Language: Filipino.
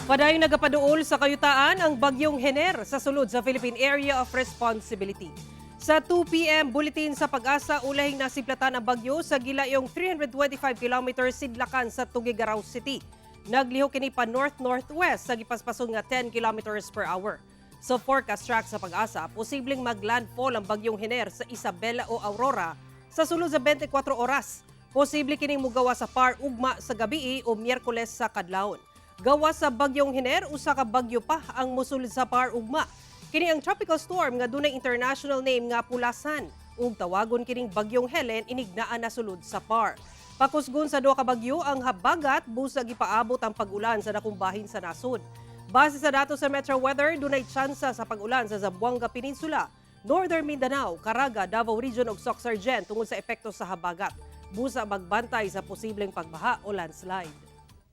Padayong nagapaduol sa kayutaan ang bagyong Hener sa sulod sa Philippine Area of Responsibility. Sa 2 p.m. bulletin sa Pag-asa, ulahing nasiplatan ang bagyo sa gilayong 325 km sidlakan sa Tuguegarao City. Nagliho kini pa north-northwest sa gipaspason nga 10 km per hour. Sa forecast track sa Pag-asa, posibleng maglandfall ang bagyong Hener sa Isabela o Aurora sa sulod sa 24 oras. Posible kining mugawa sa par ugma sa gabi o Miyerkules sa kadlawon. Gawa sa bagyong Hener, usa ka bagyo pa ang mosulod sa par ugma. Kini ang tropical storm nga dunay international name nga Pulasan ug tawagon kining bagyong Helen inignaan na sulod sa par. Pakusgon sa duha ka bagyo ang habagat busag ipaabot ang pag-ulan sa dakong bahin sa nasod. Base sa datos sa Metro Weather, dunay tsansa sa pag-ulan sa Zamboanga Peninsula, Northern Mindanao, Caraga, Davao Region ug Soc Sargent tungod sa epekto sa habagat. Busa magbantay sa posibleng pagbaha o landslide.